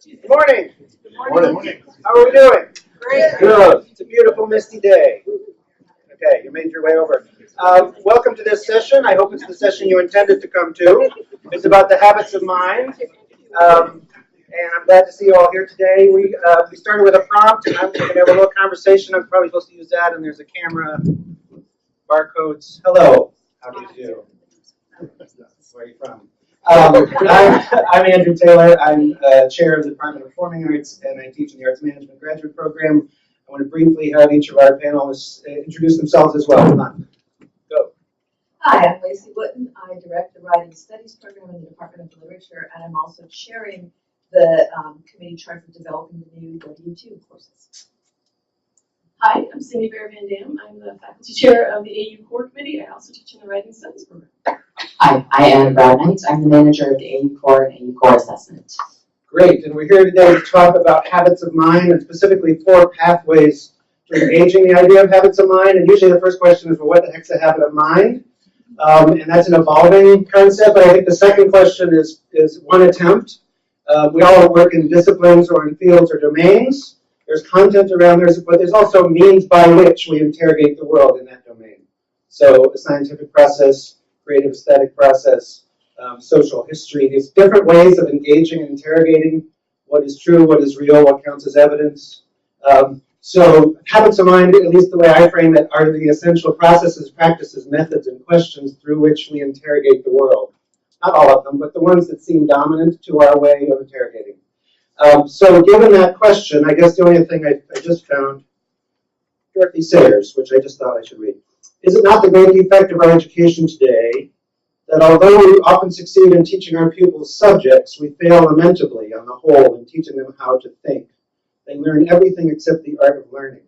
Good morning. Good morning. How are we doing? Great. Good. It's a beautiful misty day. Okay, you made your way over. Welcome to this session. I hope it's the session you intended to come to. It's about the habits of mind. And I'm glad to see you all here today. We started with a prompt, and I'm going to have a little conversation. I'm probably supposed to use that, and there's a camera, barcodes. Hello. How do you do? Where are you from? I'm Andrew Taylor. I'm chair of the Department of Performing Arts, and I teach in the Arts Management Graduate Program. I want to briefly have each of our panelists introduce themselves as well. Come on. Go. Hi, I'm Lacey Wootton. I direct the Writing Studies Program in the Department of Literature, and I'm also chairing the committee charged with developing the new W2 courses. Hi, I'm Cindy Bair Van Dam. I'm the faculty chair of the AU Core Committee. I also teach in the Writing Studies Program. Hi, I am Brad Knight. I'm the manager of the AU Core and AU Core Assessment. Great, and we're here today to talk about habits of mind, and specifically 4 pathways to engaging the idea of habits of mind. And usually the first question is, well, what the heck's a habit of mind? And that's an evolving concept, but I think the second question is one attempt. We all work in disciplines or in fields or domains. There's content around there, but there's also means by which we interrogate the world in that domain. So a scientific process, creative aesthetic process, social history, these different ways of engaging and interrogating what is true, what is real, what counts as evidence. So habits of mind, at least the way I frame it, are the essential processes, practices, methods, and questions through which we interrogate the world. Not all of them, but the ones that seem dominant to our way of interrogating. So given that question, I guess the only thing I just found, Dorothy Sayers, which I just thought I should read. Is it not the great defect of our education today that although we often succeed in teaching our pupils subjects, we fail lamentably on the whole in teaching them how to think? They learn everything except the art of learning.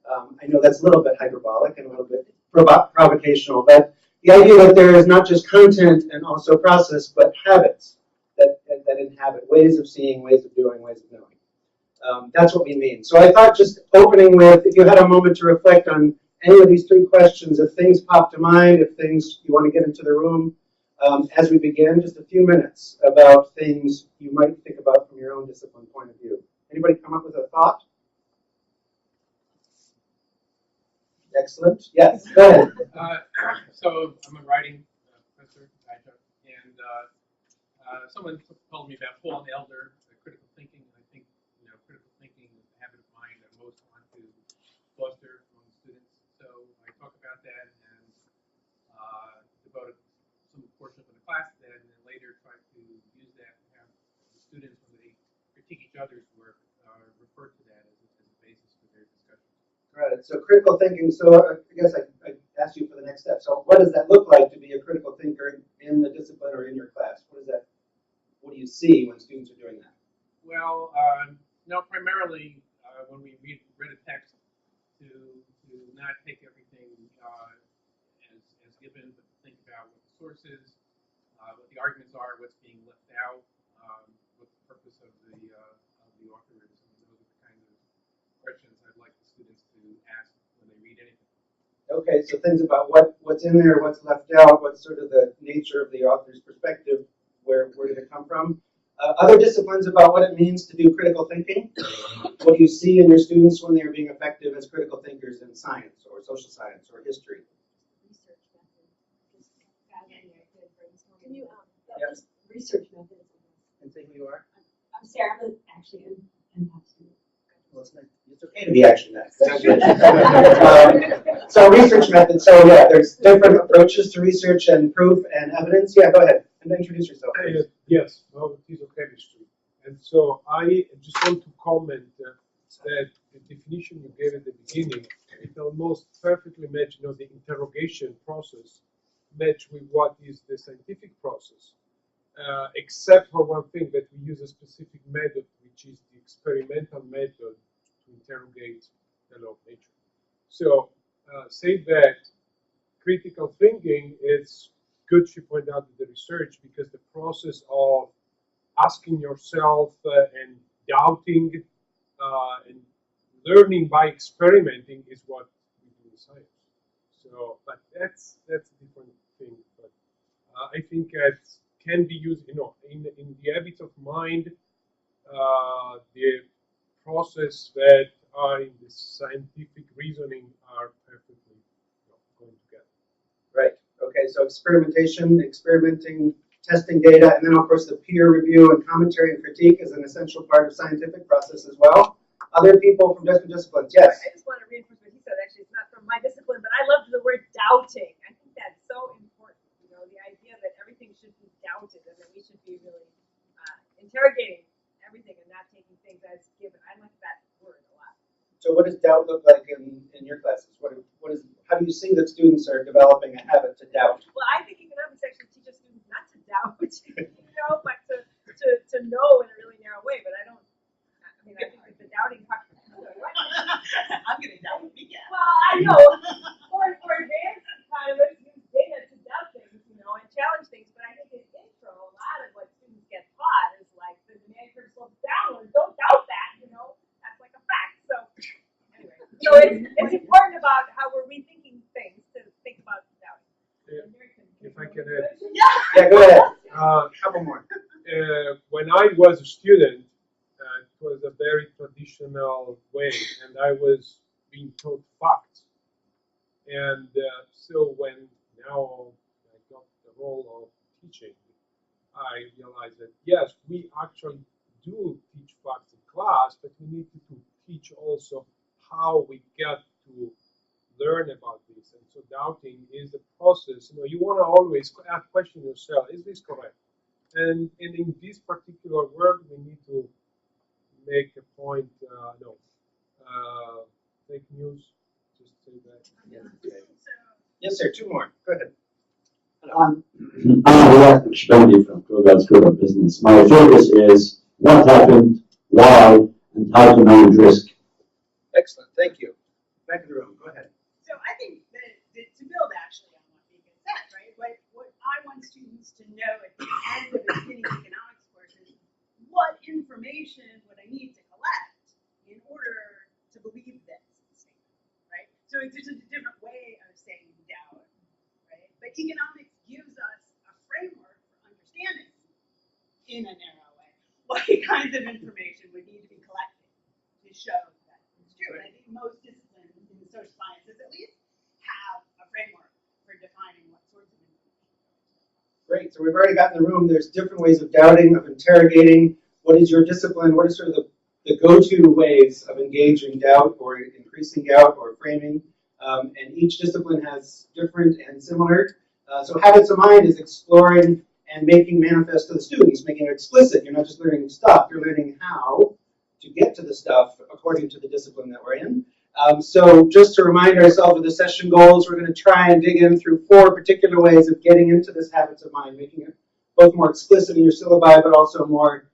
I know that's a little bit hyperbolic and a little bit provocational, but the idea that there is not just content and also process, but habits that inhabit ways of seeing, ways of doing, ways of knowing. That's what we mean. So I thought just opening with, if you had a moment to reflect on any of these 3 questions, if things pop to mind, if things you want to get into the room, as we begin, just a few minutes about things you might think about from your own discipline point of view. Anybody come up with a thought? Excellent. Yes, go ahead. So I'm a writing professor, and someone told me about Paul and Elder, critical thinking, and I think critical thinking is a habit of mind that most want to foster among students. So I talk about that and devote some portion of the class to that, and then later try to use that to have the students, when they critique each other's work, refer to that as a basis for their discussion. Right. So critical thinking. So I guess I asked you for the next step. So what does that look like to be a critical thinker in the discipline or in your class? What do you see when students are doing that? Well, primarily when we read a text, to not take everything as given, but to think about what the source is, what the arguments are, what's being left out, what the purpose of the author is. And those are the kinds of questions I'd like the students to ask when they read anything. Okay, so things about what's in there, what's left out, what's sort of the nature of the author's perspective, where did it come from? Other disciplines about what it means to do critical thinking. What do you see in your students when they are being effective as critical thinkers in science or social science or history? Research methods. Can you Yes. research methods? And say who you are. I'm Sarah, but actually I'm not student. Well, it's okay to be actually next. So research methods. So yeah, there's different approaches to research and proof and evidence. Yeah, go ahead and introduce yourself. Yes, physiochemistry. And so I just want to comment that the definition you gave at the beginning, it almost perfectly match, the interrogation process match with what is the scientific process, except for one thing, that we use a specific method, which is the experimental method to interrogate the law of nature. So say that critical thinking is good, she pointed out in the research, because the process of asking yourself and doubting and learning by experimenting is what we do in science. So, but that's a different thing. But I think it can be used, in the habits of mind. the process that are in the scientific reasoning are perfectly going together. Right. Okay, so experimentation, experimenting, testing data, and then of course the peer review and commentary and critique is an essential part of scientific process as well. Other people from different disciplines, yes. I just want to reinforce what he said. Actually, it's not from my discipline, but I love the word doubting. I think that's so important. You know, the idea that everything should be doubted and that we should be really interrogating everything and not taking things as given. I like that word a lot. So what does doubt look like in your classes? How do you see that students are developing a habit to doubt? Well, I think economics actually teaches students not to doubt, you know, but to know in a really narrow way. But I think that the doubting part. I'm going to doubt me, yeah. Well, I know. For advanced economists use data to doubt things, you know, and challenge things. But I think in intro, a lot of what students get taught is like the demand curve slopes downward. Don't doubt that, you know. That's like a fact. So anyway, so it's important about how we're rethinking things to think about doubting. If I can add. Yeah, go ahead. Couple more. When I was a student, it was a very traditional way, and I was being taught facts. And so when now I got the role of teaching, I realized that yes, we actually do teach facts in class, but we need to teach also how we get to learn about this. And so doubting is the process. You know, you want to always question yourself: is this correct? And in this particular world, we need to make a point. Fake news. Just say that. Yeah. Yes, sir. Two more. Go ahead. I'm Wootton from Kroger School of Business. My focus is what happened, why, and how to manage risk. Excellent. Thank you. Back in the room. Go ahead. So I think that to build actually on what Vika said, right? What I want students to know at the end of a beginning economics course is what information would I need to collect in order to believe this statement, right? So it's just a different way of saying doubt, right? But economics gives us a framework for understanding in a narrow way what kinds of information would need to be collected to show that it's true. And I think most disciplines in the social sciences at least have a framework for defining what sorts of information. Great. So we've already got in the room. There's different ways of doubting, of interrogating. What is your discipline? What is sort of the go-to ways of engaging doubt or increasing doubt or framing? And each discipline has different and similar. So habits of mind is exploring and making manifest to the students, making it explicit. You're not just learning stuff, you're learning how to get to the stuff according to the discipline that we're in. So just to remind ourselves of the session goals, we're going to try and dig in through 4 particular ways of getting into this habits of mind, making it both more explicit in your syllabi, but also more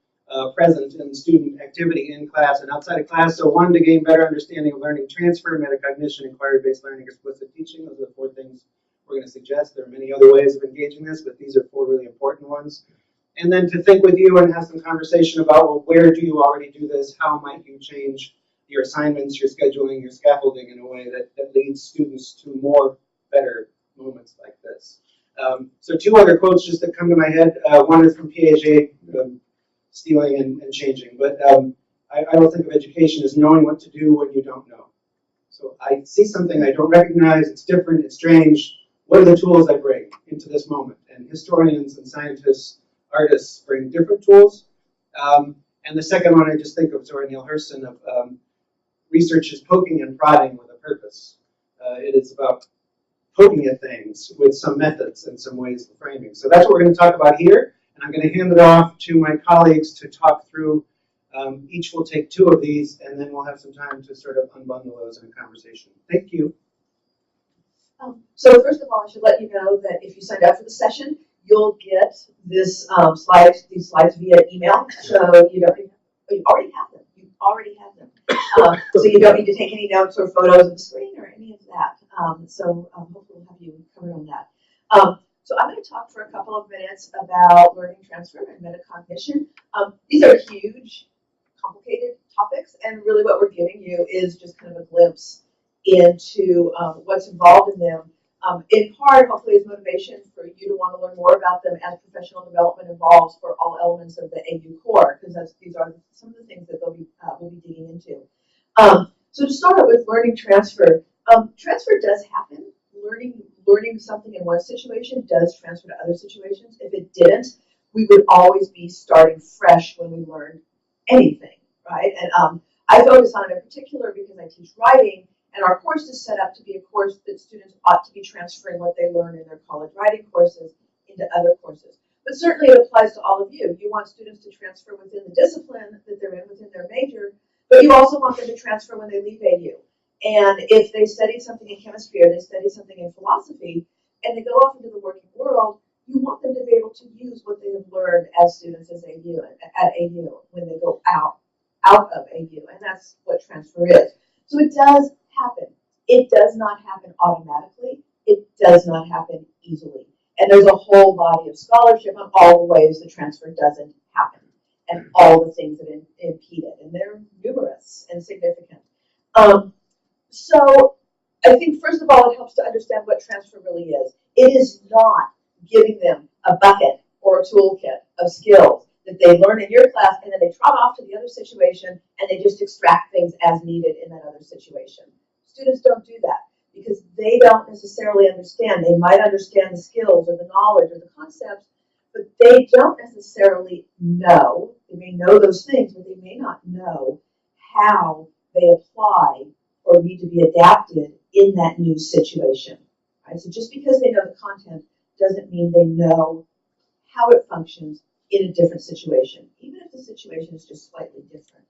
present in student activity in class and outside of class. So 1, to gain better understanding of learning transfer, metacognition, inquiry-based learning, explicit teaching. Those are the 4 things we're going to suggest. There are many other ways of engaging this, but these are 4 really important ones. And then to think with you and have some conversation about, well, where do you already do this? How might you change your assignments, your scheduling, your scaffolding in a way that leads students to more better moments like this? So 2 other quotes just that come to my head. One is from Piaget, stealing and changing. But I don't think of education as knowing what to do when you don't know. So I see something I don't recognize, it's different, it's strange. What are the tools I bring into this moment? And historians and scientists, artists bring different tools. And the second one I just think of Zora Neale Hurston of research is poking and prodding with a purpose. It is about poking at things with some methods and some ways of framing. So that's what we're going to talk about here. And I'm going to hand it off to my colleagues to talk through. Each will take 2 of these, and then we'll have some time to sort of unbundle those in a conversation. Thank you. So first of all, I should let you know that if you signed up for the session, you'll get this these slides via email. So you already have them. You already have them. So you don't need to take any notes or photos of the screen or any of that. So hopefully we'll have you covered on that. So I'm going to talk for a couple of minutes about learning transfer and metacognition. These are huge, complicated topics, and really what we're giving you is just kind of a glimpse into what's involved in them In part, hopefully, is motivation for you to want to learn more about them as professional development evolves for all elements of the AU core, because these are some of the things that we'll be digging into. So to start out with learning transfer, transfer does happen. Learning something in one situation does transfer to other situations. If it didn't, we would always be starting fresh when we learn anything, right? And I focus on it in particular because I teach writing, and our course is set up to be a course that students ought to be transferring what they learn in their college writing courses into other courses. But certainly it applies to all of you. You want students to transfer within the discipline that they're in, within their major, but you also want them to transfer when they leave AU. And if they study something in chemistry or they study something in philosophy, and they go off into the working world, you want them to be able to use what they have learned as students at AU when they go out of AU, and that's what transfer is. So it does happen. It does not happen automatically. It does not happen easily. And there's a whole body of scholarship on all the ways the transfer doesn't happen and all the things that impede it, and they're numerous and significant. So I think, first of all, it helps to understand what transfer really is. It is not giving them a bucket or a toolkit of skills that they learn in your class and then they trot off to the other situation and they just extract things as needed in that other situation. Students don't do that because they don't necessarily understand. They might understand the skills or the knowledge or the concepts, but they don't necessarily know. They may know those things, but they may not know how they apply or need to be adapted in that new situation. Right? So just because they know the content doesn't mean they know how it functions in a different situation, even if the situation is just slightly different.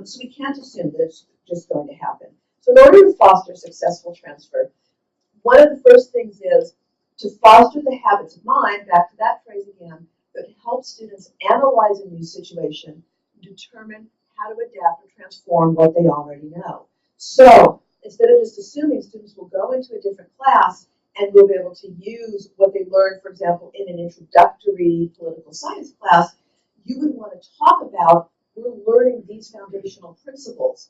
So we can't assume that it's just going to happen. So in order to foster successful transfer, one of the first things is to foster the habits of mind, back to that phrase again, that help students analyze a new situation, determine how to adapt or transform what they already know. So instead of just assuming students will go into a different class and will be able to use what they learned, for example, in an introductory political science class, you would want to talk about, we're learning these foundational principles,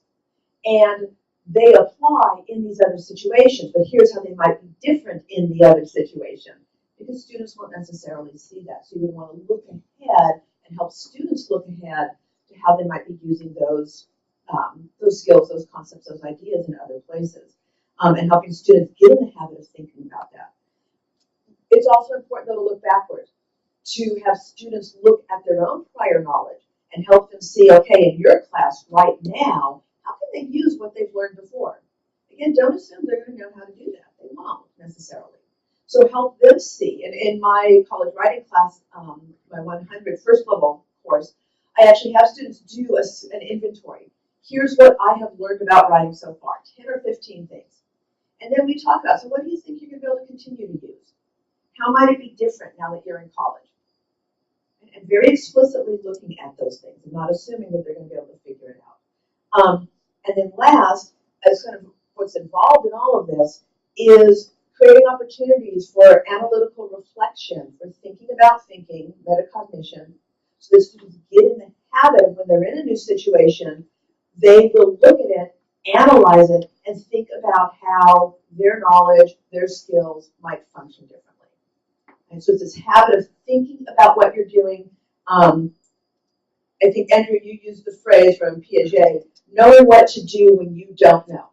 and they apply in these other situations, but here's how they might be different in the other situation, because students won't necessarily see that. So you would want to look ahead and help students look ahead to how they might be using those skills, those concepts, those ideas in other places, and helping students get in the habit of thinking about that. It's also important, though, to look backwards, to have students look at their own prior knowledge and help them see, okay, in your class right now, how can they use what they've learned before? Again, don't assume they're going to know how to do that. They won't necessarily. So help them see. And in my college writing class, my 100 first level course, I actually have students do an inventory. Here's what I have learned about writing so far, 10 or 15 things. And then we talk about, so what do you think you're going to be able to continue to use? How might it be different now that you're in college? And very explicitly looking at those things and not assuming that they're going to be able to figure it out. And then last, as kind of what's involved in all of this, is creating opportunities for analytical reflection, for thinking about thinking, metacognition, so that students get in the habit of when they're in a new situation, they will look at it, analyze it, and think about how their knowledge, their skills might function differently. And so it's this habit of thinking about what you're doing. I think, Andrew, you used the phrase from Piaget, knowing what to do when you don't know.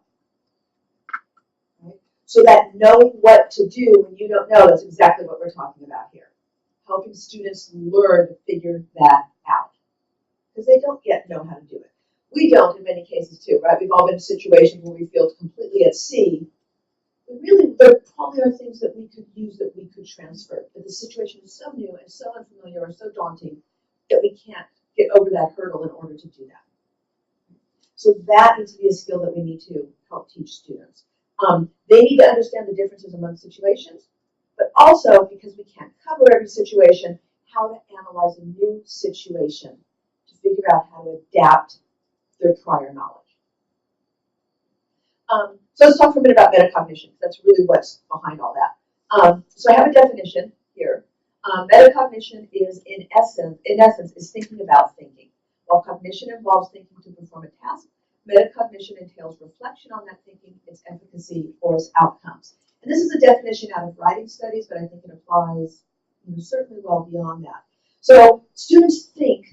Right? So that knowing what to do when you don't know, that's exactly what we're talking about here. Helping students learn to figure that out. Because they don't yet know how to do it. We don't in many cases too, right? We've all been in situations where we feel completely at sea. But really, there probably are things that we could use, that we could transfer. But the situation is so new and so unfamiliar or so daunting that we can't get over that hurdle in order to do that. So that needs to be a skill that we need to help teach students. They need to understand the differences among situations, but also, because we can't cover every situation, how to analyze a new situation to figure out how to adapt their prior knowledge. So let's talk for a minute about metacognition. That's really what's behind all that. So I have a definition here. Metacognition is, in essence, is thinking about thinking. While cognition involves thinking to perform a task, metacognition entails reflection on that thinking, its efficacy, or its outcomes. And this is a definition out of writing studies, but I think it applies certainly well beyond that. So students think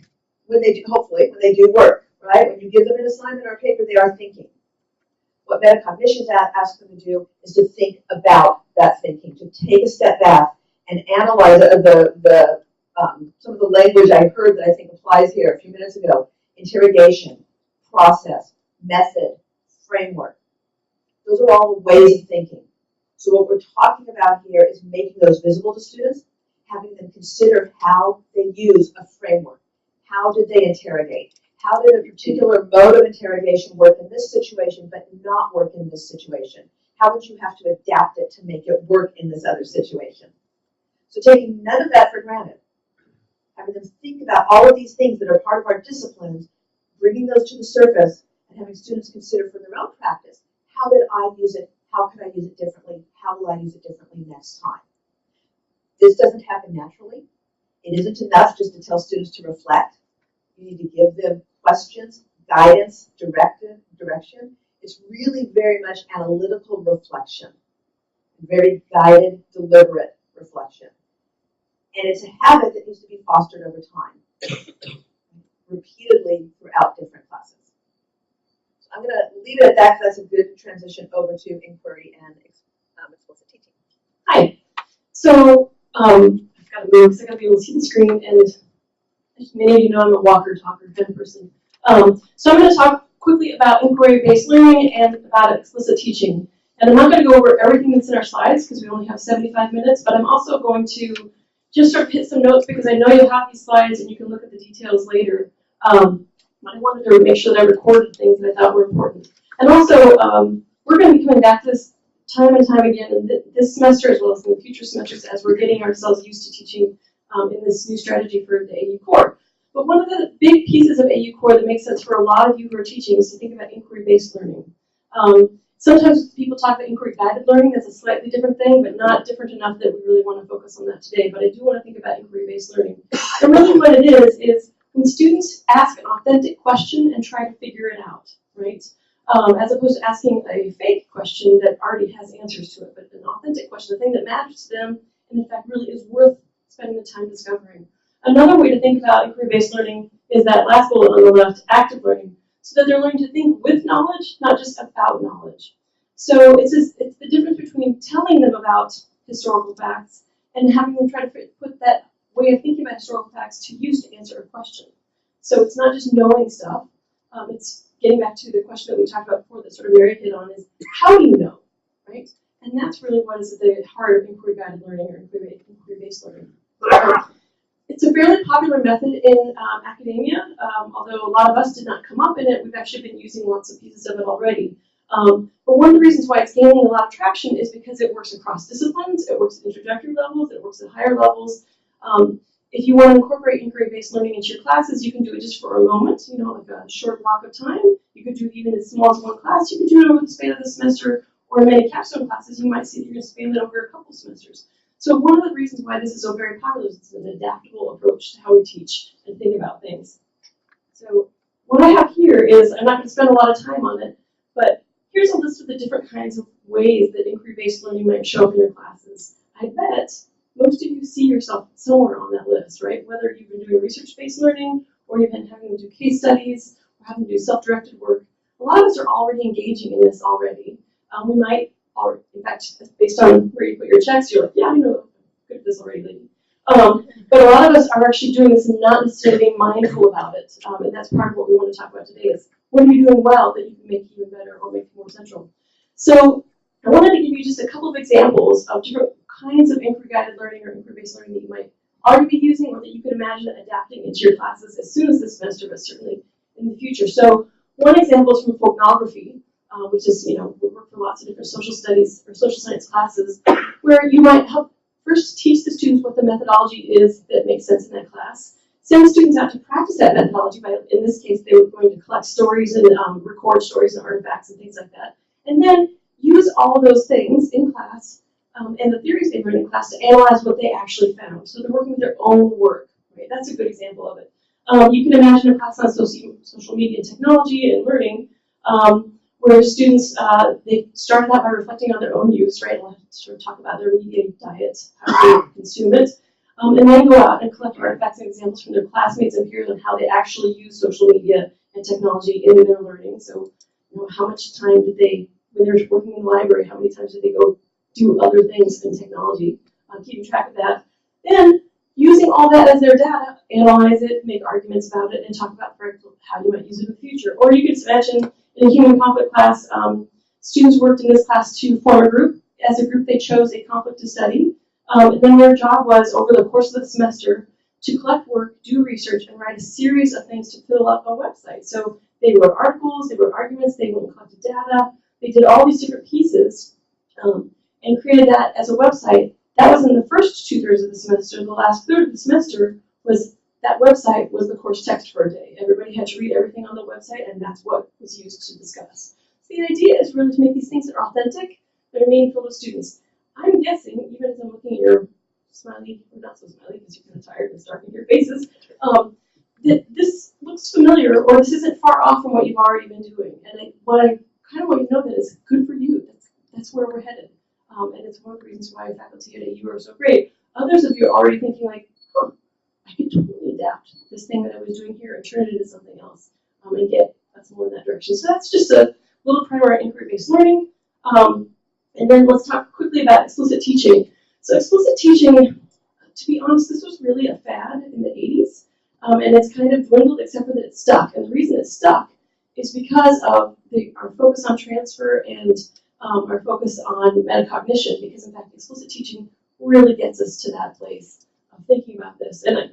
when they do, hopefully, when they do work, right? When you give them an assignment or a paper, they are thinking. What metacognition asks them to do is to think about that thinking, to take a step back and analyze some of the language I heard that I think applies here a few minutes ago. Interrogation, process, method, framework. Those are all the ways of thinking. So what we're talking about here is making those visible to students, having them consider how they use a framework. How did they interrogate? How did a particular mode of interrogation work in this situation but not work in this situation? How would you have to adapt it to make it work in this other situation? So taking none of that for granted, having them think about all of these things that are part of our disciplines, bringing those to the surface, and having students consider for their own practice, how did I use it? How could I use it differently? How will I use it differently next time? This doesn't happen naturally. It isn't enough just to tell students to reflect. You need to give them questions, guidance, direction. It's really very much analytical reflection, very guided, deliberate reflection. And it's a habit that needs to be fostered over time, repeatedly throughout different classes. So I'm going to leave it at that because that's a good transition over to inquiry and explicit teaching. Hi. So I've got to move because I got to be able to see the screen, and as many of you know, I'm a walker, talker kind of person. So I'm going to talk quickly about inquiry-based learning and about explicit teaching. And I'm not going to go over everything that's in our slides because we only have 75 minutes, but I'm also going to just sort of hit some notes because I know you'll have these slides and you can look at the details later. I wanted to make sure that I recorded things that I thought were important. And also, we're going to be coming back to this time and time again in this semester as well as in the future semesters as we're getting ourselves used to teaching in this new strategy for the AU Core. But one of the big pieces of AU Core that makes sense for a lot of you who are teaching is to think about inquiry-based learning. Sometimes people talk about inquiry-guided learning. That's a slightly different thing, but not different enough that we really want to focus on that today. But I do want to think about inquiry-based learning. And really what it is when students ask an authentic question and try to figure it out, right? As opposed to asking a fake question that already has answers to it, but an authentic question, the thing that matters to them, and in fact really is worth spending the time discovering. Another way to think about inquiry-based learning is that last bullet on the left, active learning, so that they're learning to think with knowledge, not just about knowledge. So it's the difference between telling them about historical facts and having them try to put that way of thinking about historical facts to use to answer a question. So it's not just knowing stuff, it's getting back to the question that we talked about before that sort of Mary hit on is, how do you know, right? And that's really what is at the heart of inquiry-guided learning or inquiry-based learning. It's a fairly popular method in academia, although a lot of us did not come up in it. We've actually been using lots of pieces of it already. But one of the reasons why it's gaining a lot of traction is because it works across disciplines, it works at introductory levels, it works at higher levels. If you want to incorporate inquiry-based learning into your classes, you can do it just for a moment, like a short block of time. You could do it even as small as one class. You could do it over the span of the semester, or in many capstone classes, you might see that you're going to span it over a couple semesters. So one of the reasons why this is so very popular is it's an adaptable approach to how we teach and think about things. So what I have here is, I'm not going to spend a lot of time on it, but here's a list of the different kinds of ways that inquiry-based learning might show up in your classes. I bet most of you see yourself somewhere on that list, right? Whether you've been doing research-based learning, or you've been having to do case studies, or having to do self-directed work. A lot of us are already engaging in this already. We might, or in fact, based on where you put your checks, you're like, yeah, I know, good at this already, lady. But a lot of us are actually doing this and not necessarily being mindful about it. And that's part of what we want to talk about today is, what are you doing well that you can make even better or make it more central? So I wanted to give you just a couple of examples of different kinds of inquiry-guided learning or inquiry-based learning that you might already be using or that you could imagine adapting into your classes as soon as this semester, but certainly in the future. So one example is from folknography, which is, we work for lots of different social studies or social science classes, where you might help first teach the students what the methodology is that makes sense in that class. Send students out to practice that methodology by, in this case, they were going to collect stories and record stories and artifacts and things like that. And then use all of those things in class and the theories they learned in class to analyze what they actually found. So they're working with their own work, right? That's a good example of it. You can imagine a class on social media and technology and learning where students, they started out by reflecting on their own use, right? We'll have to sort of talk about their media diet, how they consume it, and then go out and collect artifacts and examples from their classmates and peers on how they actually use social media and technology in their learning. So, you know, how much time did they, when they're working in the library, how many times did they go do other things in technology? Keeping track of that. Then, using all that as their data, analyze it, make arguments about it, and talk about how you might use it in the future. Or you could imagine in a human conflict class, students worked in this class to form a group. As a group, they chose a conflict to study. And then their job was, over the course of the semester, to collect work, do research, and write a series of things to fill up a website. So they wrote articles, they wrote arguments, they went and collected data. They did all these different pieces and created that as a website. That was in the first 2/3 of the semester. The last third of the semester was that website was the course text for a day. Everybody had to read everything on the website, and that's what was used to discuss. So the idea is really to make these things that are authentic, that are meaningful to students. I'm guessing, even as I'm looking at your smiley, or not so smiley because you're kind of tired and dark in your faces, that this looks familiar, or this isn't far off from what you've already been doing. And what I kind of want you to know that is good for you. That's where we're headed. And it's one of the reasons why faculty at AU are so great. Others of you are already thinking like, huh, I could totally adapt this thing that I was doing here and turn it into something else and get us more in that direction. So that's just a little primer on inquiry-based learning. And then let's talk quickly about explicit teaching. So explicit teaching, to be honest, this was really a fad in the 80s. And it's kind of dwindled except for that it's stuck. And the reason it's stuck is because of our focus on transfer and our focus on metacognition, because in fact explicit teaching really gets us to that place of thinking about this. And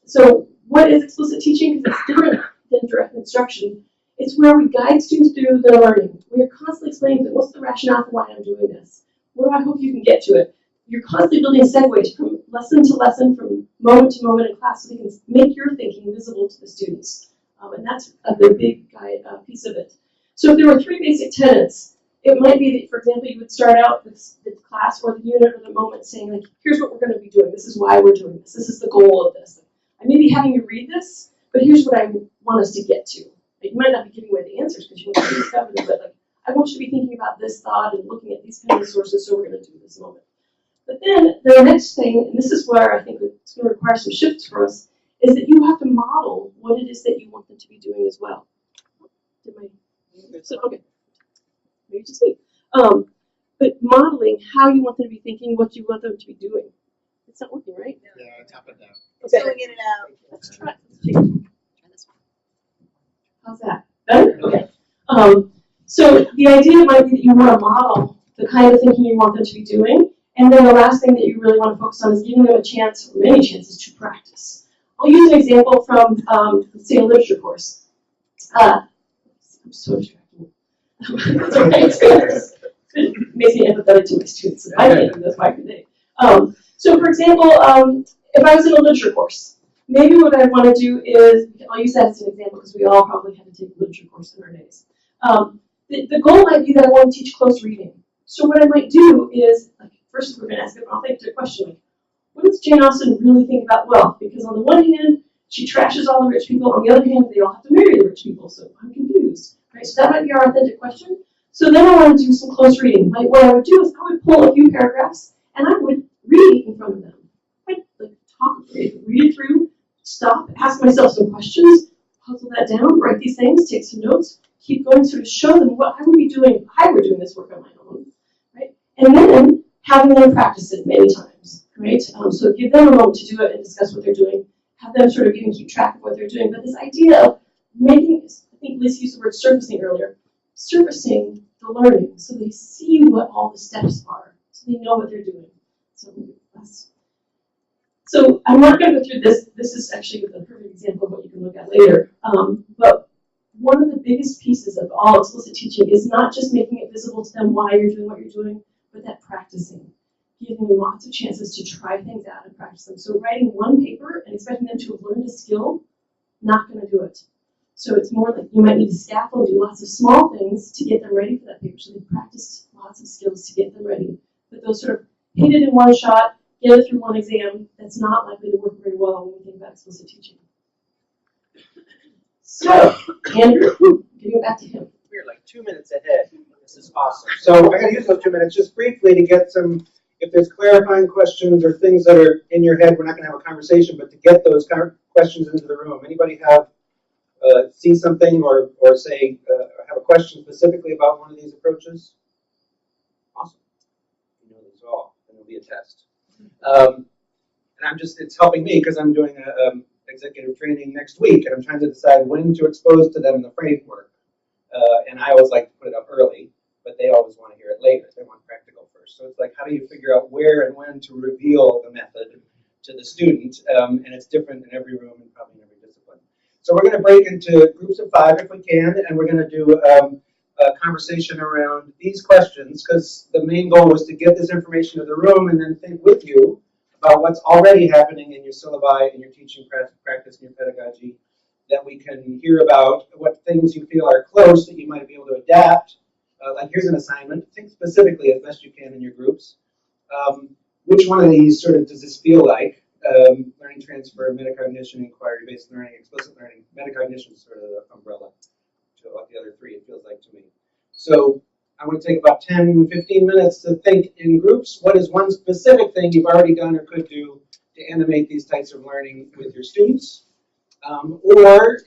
so what is explicit teaching? Because it's different than direct instruction. It's where we guide students through their learning. We are constantly explaining them, what's the rationale for why I'm doing this? What do I hope you can get to it? You're constantly building segues from lesson to lesson, from moment to moment in class, so they can make your thinking visible to the students. And that's the big piece of it. So if there were 3 basic tenets, it might be that, for example, you would start out the class or the unit or the moment saying, like, here's what we're going to be doing. This is why we're doing this. This is the goal of this. I may be having you read this, but here's what I want us to get to. Like, you might not be giving away the answers because you want to discover them, but like, I want you to be thinking about this thought and looking at these kinds of sources, so we're going to do this moment. But then the next thing, and this is where I think it's going to require some shifts for us, is that you have to model what it is that you want them to be doing as well. Okay. Maybe just me. But modeling how you want them to be thinking, what you want them to be doing. It's not working, right? Yeah, it's up and down. Okay. Filling in and out. Let's try it. Let's change. Try this one. How's that? Better? Okay. So the idea might be that you want to model the kind of thinking you want them to be doing, and then the last thing that you really want to focus on is giving them a chance, or many chances, to practice. I'll use an example from, say, a literature course. I'm so distracted. It makes me empathetic to my students. I can't do this by day. So, for example, if I was in a literature course, maybe what I want to do is, I'll use that as an example because we all probably had to take a literature course in our days. The goal might be that I want to teach close reading. So what I might do is, like, first we're going to ask an authentic question, like, what does Jane Austen really think about wealth? Because on the one hand, she trashes all the rich people. On the other hand, they all have to marry the rich people, so I'm confused. Right? So that might be our authentic question. So then I want to do some close reading. What I would do is I would pull a few paragraphs and I would read in front of them. I'd read it through, stop, ask myself some questions, puzzle that down, write these things, take some notes, keep going, sort of show them what I would be doing if I were doing this work on my own. Right? And then having them practice it many times. Right? So give them a moment to do it and discuss what they're doing. Have them sort of even keep track of what they're doing. But this idea of making, I think Lacey used the word surfacing earlier, surfacing the learning so they see what all the steps are, so they know what they're doing. So I'm not going to go through this. This is actually a perfect example of what you can look at later. But one of the biggest pieces of all explicit teaching is not just making it visible to them why you're doing what you're doing, but that practicing. Giving them lots of chances to try things out and practice them. So writing one paper and expecting them to have learned a skill, not going to do it. So it's more like you might need to scaffold, do lots of small things to get them ready for that paper. So they practiced lots of skills to get them ready. But those sort of hit it in one shot, get it through one exam, that's not likely to work very well when we think about explicit teaching. So, Andrew, getting it back to him. here like 2 minutes ahead. This is awesome. So I'm going to use those 2 minutes just briefly to get some, if there's clarifying questions or things that are in your head, we're not going to have a conversation, but to get those kind of questions into the room. Anybody have, see something or say, have a question specifically about one of these approaches? Awesome. You know these all, and it'll be a test. And I'm just, it's helping me because I'm doing executive training next week, and I'm trying to decide when to expose to them the framework. And I always like to put it up early, but they always want to hear it later. They want practical first. So it's like, how do you figure out where and when to reveal the method to the student? And it's different in every room and probably in every discipline. So we're going to break into groups of 5 if we can, and we're going to do a conversation around these questions, because the main goal was to get this information to the room and then think with you about what's already happening in your syllabi, in your teaching practice, in your pedagogy, that we can hear about what things you feel are close that you might be able to adapt. Like here's an assignment. Think specifically as best you can in your groups. Which one of these sort of does this feel like? Learning transfer, metacognition, inquiry-based learning, explicit learning. Metacognition is sort of the umbrella to like the other 3, it feels like to me. So I want to take about 10, 15 minutes to think in groups. What is one specific thing you've already done or could do to animate these types of learning with your students?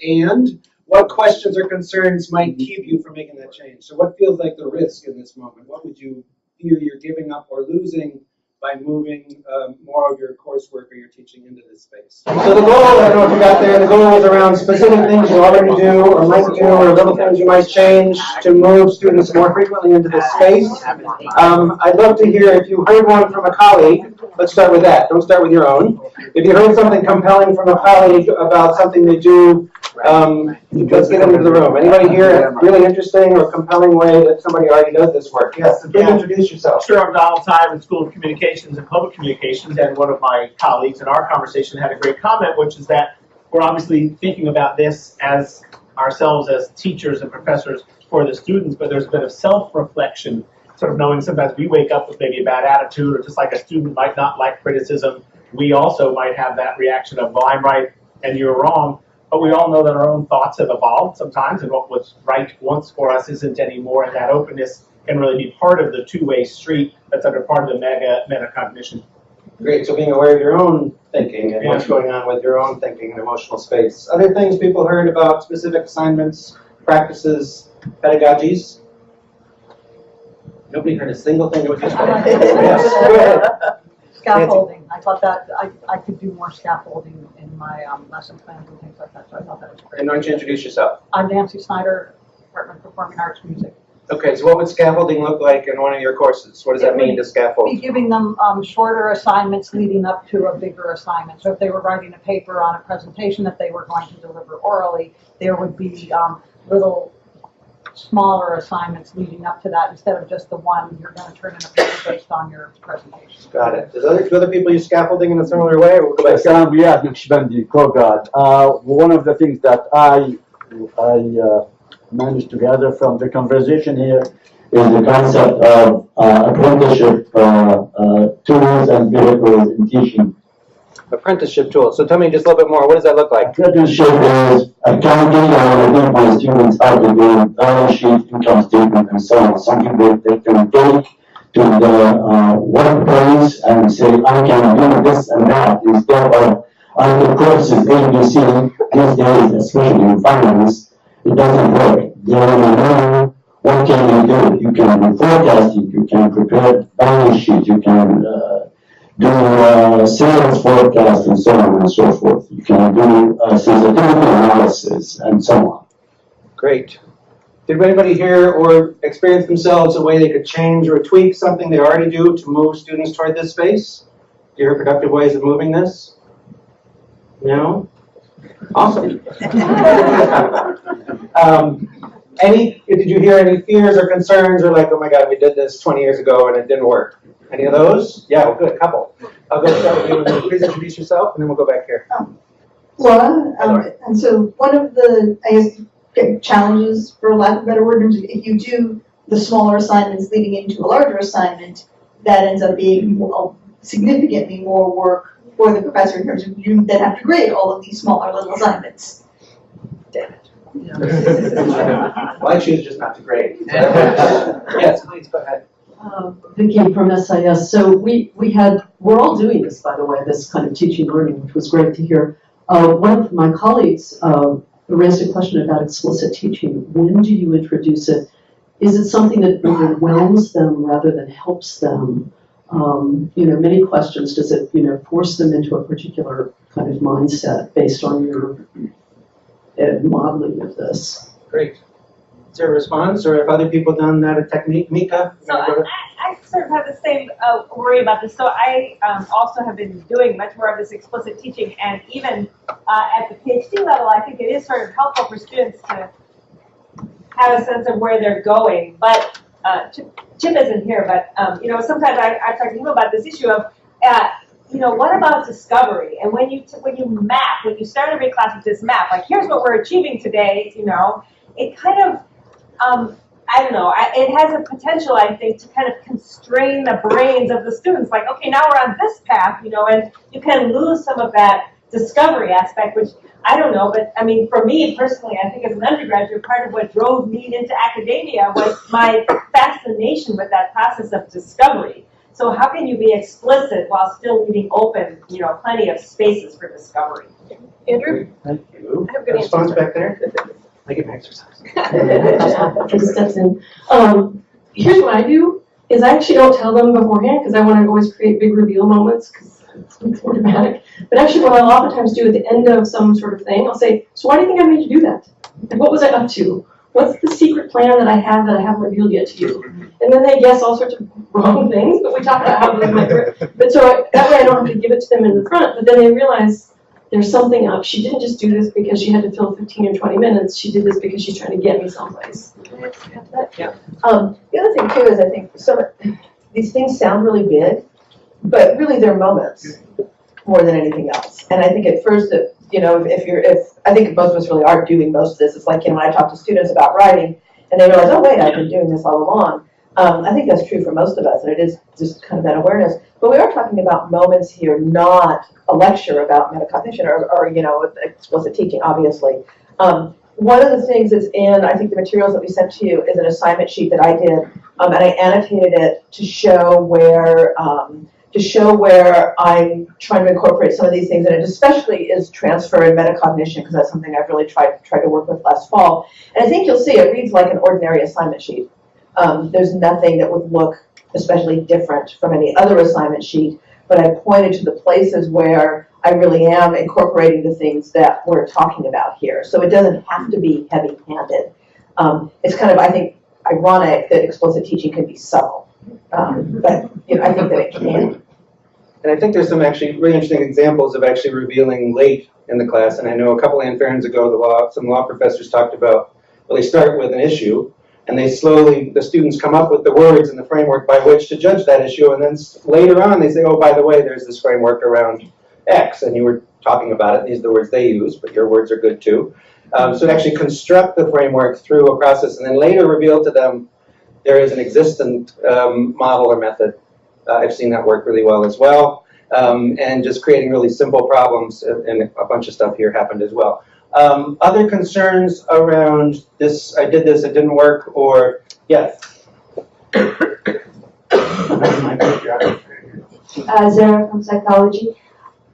And what questions or concerns might keep you from making that change? So what feels like the risk in this moment? What would you fear you're giving up or losing by moving more of your coursework or your teaching into this space? So the goal, I don't know if you got there, the goal is around specific things you already do or might do or little things you might change to move students more frequently into this space. I'd love to hear if you heard one from a colleague. Let's start with that. Don't start with your own. If you heard something compelling from a colleague about something they do, let's get into the room. Anybody here a really interesting or compelling way that somebody already does this work? Yes, please introduce yourself. Sure, I'm Donald Time in School of Communications and Public Communications, and one of my colleagues in our conversation had a great comment, which is that we're obviously thinking about this as ourselves as teachers and professors for the students, but there's a bit of self-reflection, sort of knowing sometimes we wake up with maybe a bad attitude, or just like a student might not like criticism, we also might have that reaction of, well, I'm right and you're wrong. But we all know that our own thoughts have evolved sometimes, and what was right once for us isn't anymore, and that openness can really be part of the two-way street that's under part of the metacognition. Great, so being aware of your own thinking and what's going on with your own thinking and emotional space. Other things people heard about specific assignments, practices, pedagogies? Nobody heard a single thing. Yes, go ahead. Scaffolding. I thought that I could do more scaffolding in my lesson plans and things like that, so I thought that was great. And why don't you introduce yourself? I'm Nancy Snyder, Department of Performing Arts Music. Okay, so what would scaffolding look like in one of your courses? What does that mean to scaffold? Be giving them shorter assignments leading up to a bigger assignment. So if they were writing a paper on a presentation that they were going to deliver orally, there would be little smaller assignments leading up to that instead of just the one you're going to turn in a paper based on your presentation. Got it. Do other people use scaffolding in a similar way? We'll go back. One of the things that I managed to gather from the conversation here is the concept of apprenticeship tools and vehicles in teaching. Apprenticeship tools. So tell me just a little bit more. What does that look like? Apprenticeship is accounting, and I think my students how to do balance sheet, income statement, and so on. Something that they can take to the workplace and say, I can do this and that, instead of on the courses ABC these days, especially in finance, it doesn't work. They want to know what can you do. You can do forecasting, you can prepare balance sheet, you can do sales forecast and so on and so forth. You can do sensitivity analysis and so on. Great. Did anybody hear or experience themselves a way they could change or tweak something they already do to move students toward this space? Do you hear productive ways of moving this? No? Awesome. Did you hear any fears or concerns or like, oh my God, we did this 20 years ago and it didn't work? Any of those? Yeah, well, good, couple. I'll go start with you. Please introduce yourself and then we'll go back here. Laura, and so one of the, I guess, challenges, for lack of a better word, is if you do the smaller assignments leading into a larger assignment, that ends up being significantly more work for the professor in terms of you then have to grade all of these smaller little assignments. Well, I choose just not to grade. Yes, please, go ahead. Vicki from SIS. So we're all doing this, by the way, this kind of teaching learning, which was great to hear. One of my colleagues raised a question about explicit teaching. When do you introduce it? Is it something that overwhelms them rather than helps them? Many questions. Does it, force them into a particular kind of mindset based on your modeling of this? Great. Is there a response, or have other people done that a technique? Mika? So I sort of have the same worry about this. So I also have been doing much more of this explicit teaching, and even at the PhD level, I think it is sort of helpful for students to have a sense of where they're going. But Chip isn't here, but sometimes I talk to him about this issue of what about discovery? And when you map, when you start every class with this map, like here's what we're achieving today, it kind of I don't know. It has a potential, I think, to kind of constrain the brains of the students. Like, okay, now we're on this path, and you can lose some of that discovery aspect, which I don't know. But I mean, for me personally, I think as an undergraduate, part of what drove me into academia was my fascination with that process of discovery. So how can you be explicit while still leaving open, plenty of spaces for discovery? Andrew? Thank you. I have a good Response answer. back there? I give exercise. Steps in. Here's what I do, is I actually don't tell them beforehand, because I want to always create big reveal moments, because it's more dramatic. But actually what I'll oftentimes do at the end of some sort of thing, I'll say, so why do you think I made you do that? Like, what was I up to? What's the secret plan that I have that I haven't revealed yet to you? And then they guess all sorts of wrong things, but we talk about how those might work. But so that way I don't have to give it to them in the front, but then they realize there's something up. She didn't just do this because she had to fill 15 or 20 minutes. She did this because she's trying to get me someplace. Yeah. The other thing too is I think these things sound really big, but really they're moments more than anything else. And I think at first that, if I think most of us really are doing most of this. It's like, when I talk to students about writing and they realize, oh wait, I've been doing this all along. I think that's true for most of us, and it is just kind of that awareness. But we are talking about moments here, not a lecture about metacognition or explicit teaching, obviously. One of the things that's in, I think, the materials that we sent to you is an assignment sheet that I did, and I annotated it to show where I'm trying to incorporate some of these things, and it especially is transfer and metacognition, because that's something I've really tried to work with last fall. And I think you'll see it reads like an ordinary assignment sheet. There's nothing that would look especially different from any other assignment sheet, but I pointed to the places where I really am incorporating the things that we're talking about here. So it doesn't have to be heavy-handed. It's kind of, I think, ironic that explicit teaching can be subtle, but I think that it can. And I think there's some actually really interesting examples of actually revealing late in the class. And I know a couple of Anferens ago, some law professors talked about, well, they start with an issue, and the students come up with the words and the framework by which to judge that issue, and then later on they say, oh, by the way, there's this framework around X, and you were talking about it, these are the words they use, but your words are good too. So to actually construct the framework through a process, and then later reveal to them there is an existent model or method. I've seen that work really well as well, and just creating really simple problems, and a bunch of stuff here happened as well. Other concerns around this, I did this, it didn't work, or, yes? Zara from psychology.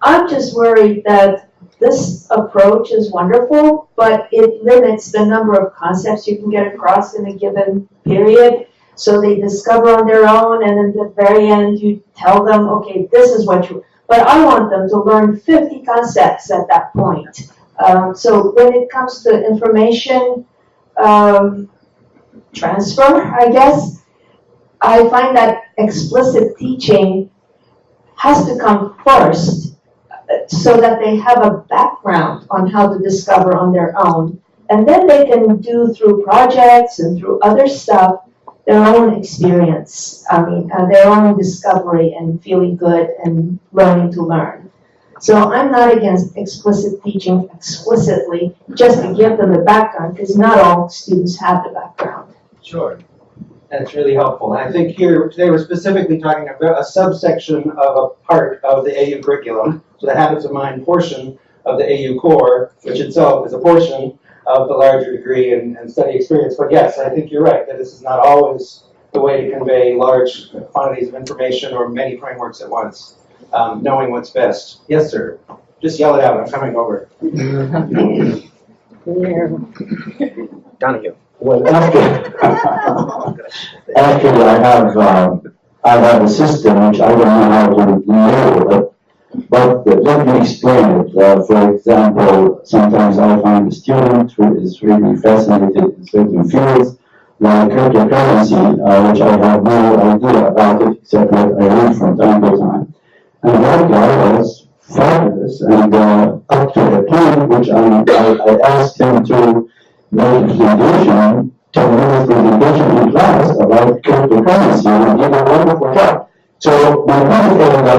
I'm just worried that this approach is wonderful, but it limits the number of concepts you can get across in a given period. So they discover on their own, and then at the very end you tell them, okay, this is what you, but I want them to learn 50 concepts at that point. So when it comes to information transfer, I guess, I find that explicit teaching has to come first so that they have a background on how to discover on their own. And then they can do through projects and through other stuff their own experience, their own discovery and feeling good and learning to learn. So I'm not against explicit teaching explicitly, just to give them the background, because not all students have the background. Sure. That's really helpful. And I think here, today we're specifically talking about a subsection of a part of the AU curriculum, so the habits of mind portion of the AU core, which itself is a portion of the larger degree and study experience. But yes, I think you're right, that this is not always the way to convey large quantities of information or many frameworks at once, knowing what's best. Yes, sir. Just yell it out, I'm coming over. Donahue. Well, actually, I have a system which I don't know how to label it, but let me explain it. For example, sometimes I find a student who is really fascinated in certain fields, like cryptocurrency, which I have no idea about it except what I read from time to time. And that guy was fabulous, and up to a point which I asked him to make a presentation, 10 minutes presentation in class about cryptocurrency, and he did a wonderful job. So my point is that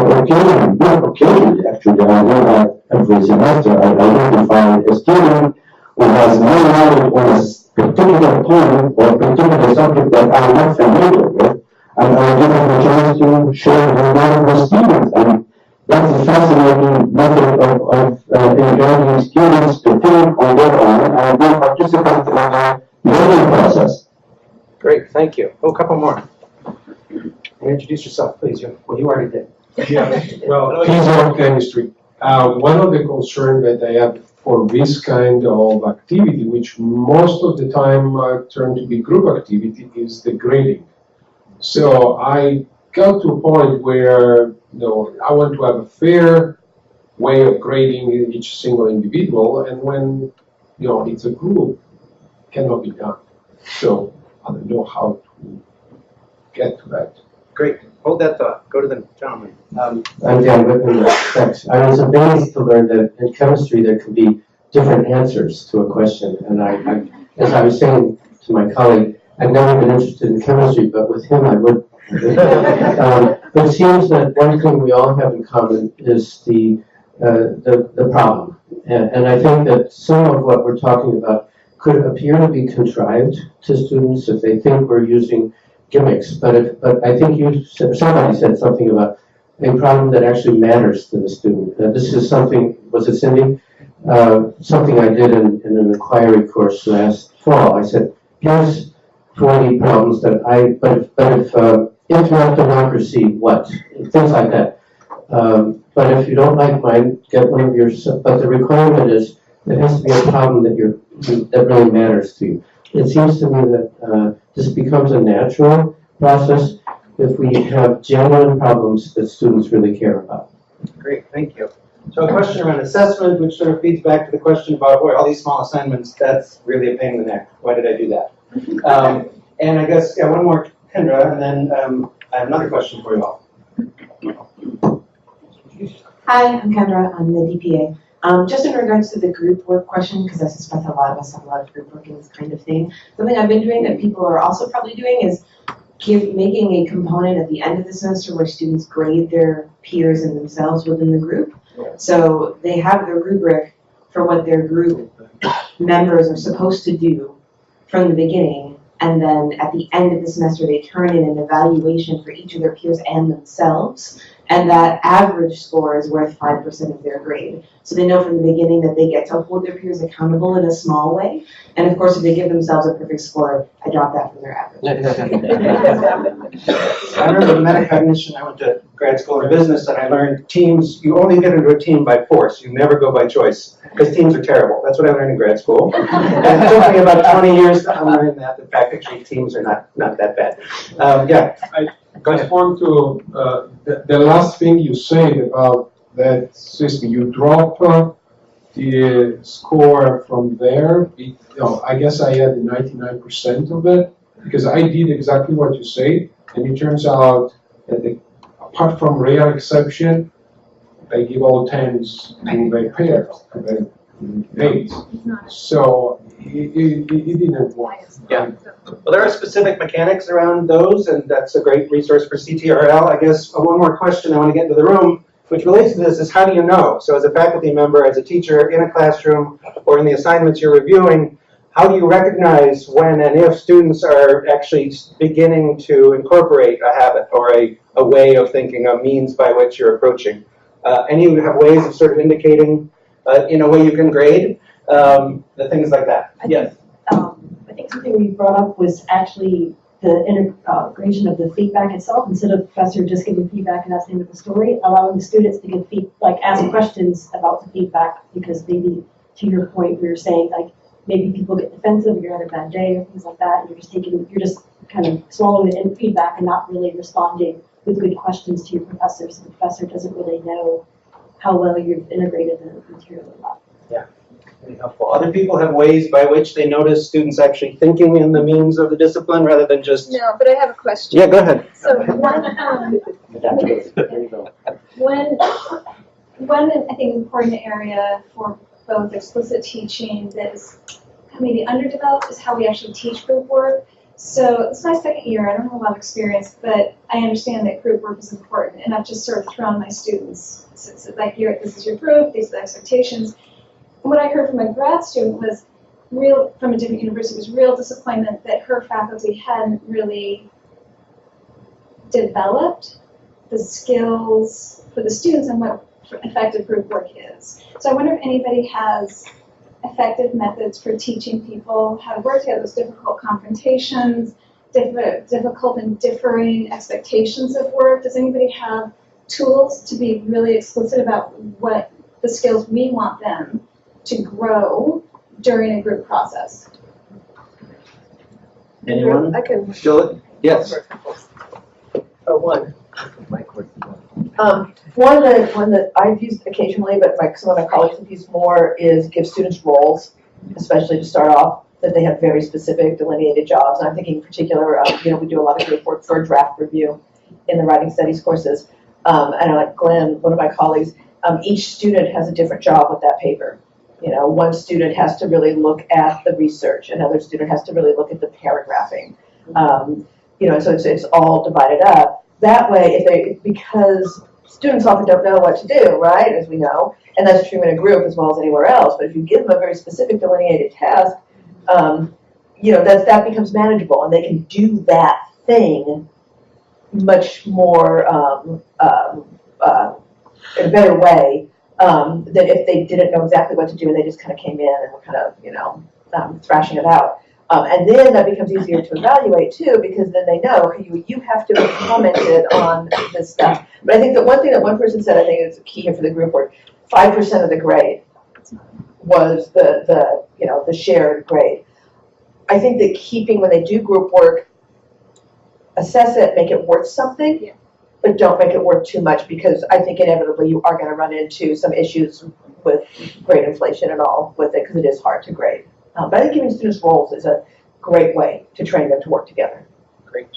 occasionally, actually, I do that every semester, I identify a student who has no knowledge on a particular point or particular subject that I'm not familiar with, and I give him a chance to share his knowledge with students. And that's a fascinating method of encouraging students to think on their own and then participate in the learning process. Great, thank you. Oh, a couple more. Introduce yourself, please. Well, you already did. Yeah, well, physical chemistry. One of the concerns that I have for this kind of activity, which most of the time turn to be group activity, is the grading. So I got to a point where I want to have a fair way of grading each single individual, and when it's a group, it cannot be done. So I don't know how to get to that. Great. Hold that thought. Go to the gentleman. I'm Dan Wootton. Thanks. I was amazed to learn that in chemistry there can be different answers to a question. And I as I was saying to my colleague, I've never been interested in chemistry, but with him I would. But it seems that one thing we all have in common is the problem. And I think that some of what we're talking about could appear to be contrived to students if they think we're using gimmicks, but I think somebody said something about a problem that actually matters to the student. This is something, was it Cindy? Something I did in an inquiry course last fall. I said, here's 40 problems that if not democracy, what? Things like that. But if you don't like mine, get one of yours. But the requirement is there has to be a problem that really matters to you. It seems to me that this becomes a natural process if we have genuine problems that students really care about. Great, thank you. So a question around assessment, which sort of feeds back to the question about, boy, all these small assignments, that's really a pain in the neck. Why did I do that? And I guess, yeah, one more, Kendra, and then I have another question for you all. Hi, I'm Kendra. I'm the DPA. Just in regards to the group work question, because I suspect a lot of us have a lot of group work in this kind of thing, something I've been doing that people are also probably doing is making a component at the end of the semester where students grade their peers and themselves within the group. So they have their rubric for what their group members are supposed to do from the beginning, and then at the end of the semester they turn in an evaluation for each of their peers and themselves, and that average score is worth 5% of their grade. So they know from the beginning that they get to hold their peers accountable in a small way, and of course if they give themselves a perfect score, I drop that from their average. I remember metacognition. I went to grad school in business, and I learned teams, you only get into a team by force. You never go by choice, because teams are terrible. That's what I learned in grad school. And it took me about 20 years to unlearn that. In fact, actually, teams are not that bad. Yeah. I respond to the last thing you said about that system. You drop the score from there. I guess I had 99% of it because I did exactly what you said, and it turns out that apart from rare exception, they give all 10s to their pairs, to their mates. So it didn't work. Yeah. Well, there are specific mechanics around those, and that's a great resource for CTRL. I guess one more question I want to get into the room, which relates to this, is how do you know? So as a faculty member, as a teacher in a classroom, or in the assignments you're reviewing, how do you recognize when and if students are actually beginning to incorporate a habit or a way of thinking, a means by which you're approaching? Any of you have ways of sort of indicating in a way you can grade? the things like that. Yes. I think something we brought up was actually the integration of the feedback itself. Instead of the professor just giving feedback and that's the end of the story, allowing the students to give ask questions about the feedback, because maybe, to your point, we were saying, like, maybe people get defensive, you're having a bad day or things like that, and you're just kind of swallowing it in feedback and not really responding with good questions to your professor, so the professor doesn't really know how well you've integrated the material or not. Yeah, very helpful. Other people have ways by which they notice students actually thinking in the means of the discipline rather than just... No, but I have a question. Yeah, go ahead. So one I think important area for both explicit teaching that is maybe underdeveloped is how we actually teach group work. So it's my second year, I don't have a lot of experience, but I understand that group work is important, and I've just sort of thrown my students, so like, this is your group, these are the expectations. And what I heard from a grad student was from a different university, was real disappointment that her faculty hadn't really developed the skills for the students and what effective group work is. So I wonder if anybody has effective methods for teaching people how to work together, those difficult confrontations, difficult and differing expectations of work. Does anybody have tools to be really explicit about what the skills we want them to grow during a group process? Anyone? I can. Jill? Yes. Or one. One that I've used occasionally, but some of my colleagues have used more, is give students roles, especially to start off, that they have very specific delineated jobs. And I'm thinking in particular, we do a lot of group work for draft review in the writing studies courses. And like Glenn, one of my colleagues, each student has a different job with that paper. One student has to really look at the research, another student has to really look at the paragraphing. So it's all divided up. That way, because students often don't know what to do, right, as we know, and that's true in a group as well as anywhere else, but if you give them a very specific delineated task, that becomes manageable, and they can do that thing much more in a better way than if they didn't know exactly what to do and they just kind of came in and were kind of, thrashing it out. And then that becomes easier to evaluate too, because then they know, okay, you have to have commented on this stuff. But I think that one thing that one person said, I think is key here for the group work, 5% of the grade was the shared grade. I think that when they do group work, assess it, make it worth something, but don't make it worth too much, because I think inevitably you are going to run into some issues with grade inflation and all with it, because it is hard to grade. But I think giving students roles is a great way to train them to work together. Great.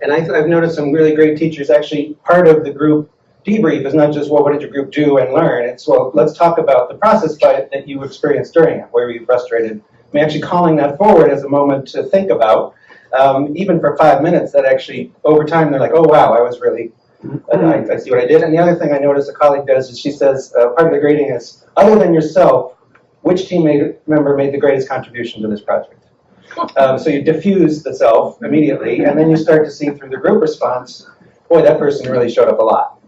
And I've noticed some really great teachers, actually, part of the group debrief is not just, well, what did your group do and learn? It's, well, let's talk about the process that you experienced during it. Where were you frustrated? I mean, actually calling that forward as a moment to think about, even for 5 minutes, that actually, over time, they're like, oh, wow, I was really, I see what I did. And the other thing I noticed a colleague does is she says, part of the grading is, other than yourself, which team member made the greatest contribution to this project? So you diffuse the self immediately, and then you start to see through the group response, boy, that person really showed up a lot.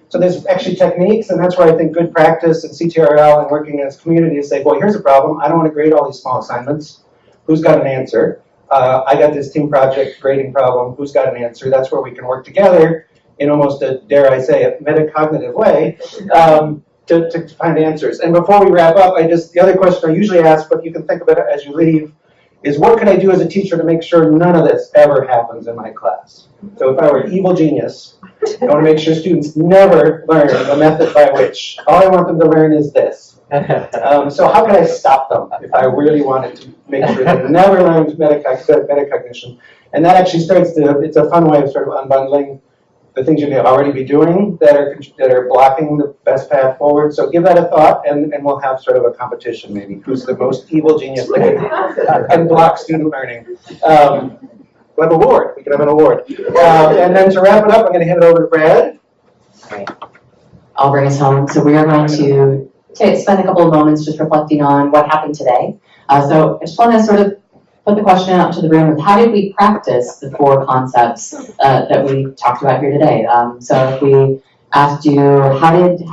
So there's actually techniques, and that's where I think good practice and CTRL and working as community is say, boy, here's a problem. I don't want to grade all these small assignments. Who's got an answer? I got this team project grading problem. Who's got an answer? That's where we can work together in almost a, dare I say, a metacognitive way. To find answers. And before we wrap up, the other question I usually ask, but you can think about it as you leave, is what can I do as a teacher to make sure none of this ever happens in my class? So if I were an evil genius, I want to make sure students never learn the method by which all I want them to learn is this. So how can I stop them if I really wanted to make sure they never learned metacognition? And that actually it's a fun way of sort of unbundling the things you may already be doing that are blocking the best path forward. So give that a thought, and we'll have sort of a competition maybe. Who's the most evil genius that can block student learning? We'll have an award. We can have an award. And then to wrap it up, I'm going to hand it over to Brad. Great. I'll bring us home. So we are going to spend a couple of moments just reflecting on what happened today. So I just want to sort of put the question out to the room of how did we practice the 4 concepts that we talked about here today? So if we asked you, how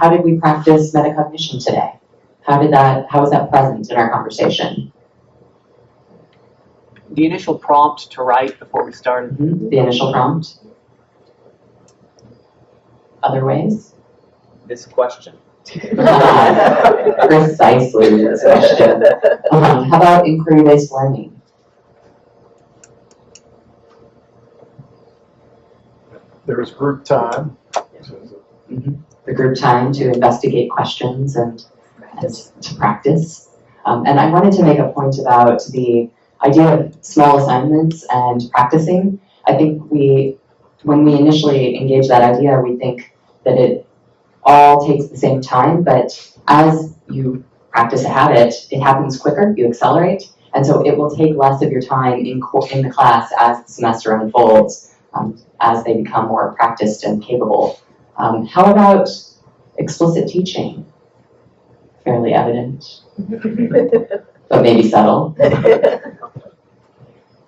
did we practice metacognition today? How was that present in our conversation? The initial prompt to write before we started. The initial prompt. Other ways? This question. Precisely this question. How about inquiry-based learning? There was group time. The group time to investigate questions and to practice. And I wanted to make a point about the idea of small assignments and practicing. I think when we initially engage that idea, we think that it all takes the same time, but as you practice a habit, it happens quicker, you accelerate, and so it will take less of your time in the class as the semester unfolds, as they become more practiced and capable. How about explicit teaching? Fairly evident, but maybe subtle.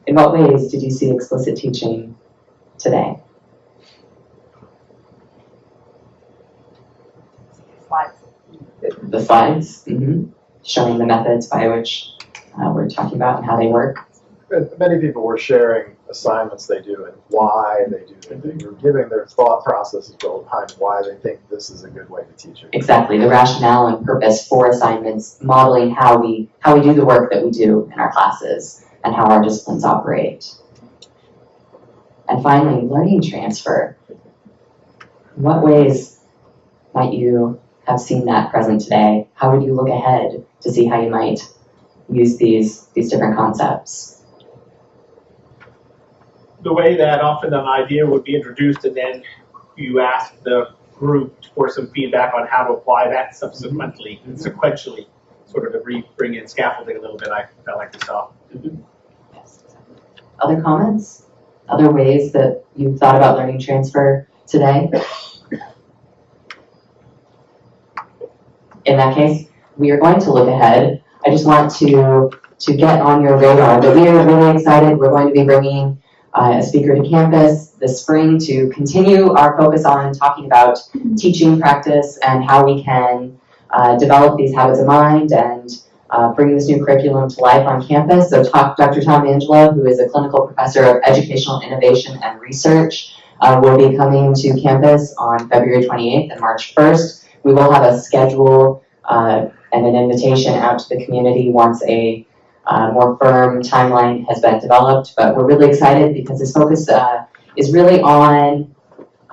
In what ways did you see explicit teaching today? The slides, showing the methods by which we're talking about and how they work. Many people were sharing assignments they do and why they do them. They were giving their thought processes behind why they think this is a good way to teach it. Exactly, the rationale and purpose for assignments, modeling how we do the work that we do in our classes and how our disciplines operate. And finally, learning transfer. In what ways might you have seen that present today? How would you look ahead to see how you might use these different concepts? The way that often an idea would be introduced and then you ask the group for some feedback on how to apply that subsequently and sequentially, sort of to bring in scaffolding a little bit, I felt like we saw. Other comments? Other ways that you've thought about learning transfer today? In that case, we are going to look ahead. I just want to get on your radar that we are really excited. We're going to be bringing a speaker to campus this spring to continue our focus on talking about teaching practice and how we can develop these habits of mind and bring this new curriculum to life on campus. So Dr. Tom Angelo, who is a clinical professor of educational innovation and research, will be coming to campus on February 28th and March 1st. We will have a schedule and an invitation out to the community once a more firm timeline has been developed, but we're really excited because this focus is really on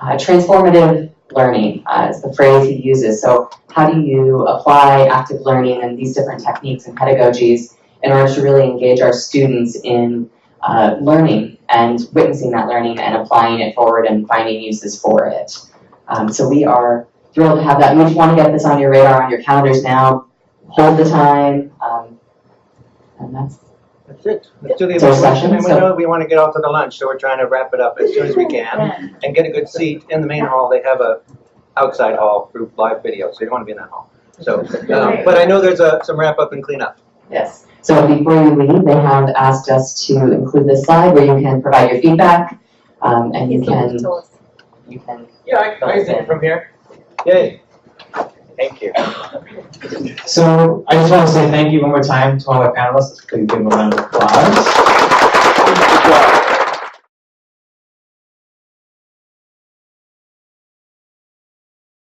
transformative learning, is the phrase he uses. So how do you apply active learning and these different techniques and pedagogies in order to really engage our students in learning and witnessing that learning and applying it forward and finding uses for it. So we are thrilled to have that. You want to get this on your radar, on your calendars now. Hold the time. And that's it. Let's do the So evaluation, and we so- know we want to get off to the lunch, so we're trying to wrap it up as soon as we can and get a good seat in the main hall. They have a outside hall through live video, so you don't want to be in that hall. So, but I know there's some wrap up and clean up. Yes. So before you leave, they have asked us to include this slide where you can provide your feedback, and you can. Yeah, I can see it from here. Yay. Thank you. So I just want to say thank you one more time to all our panelists. Let's give them a round of applause.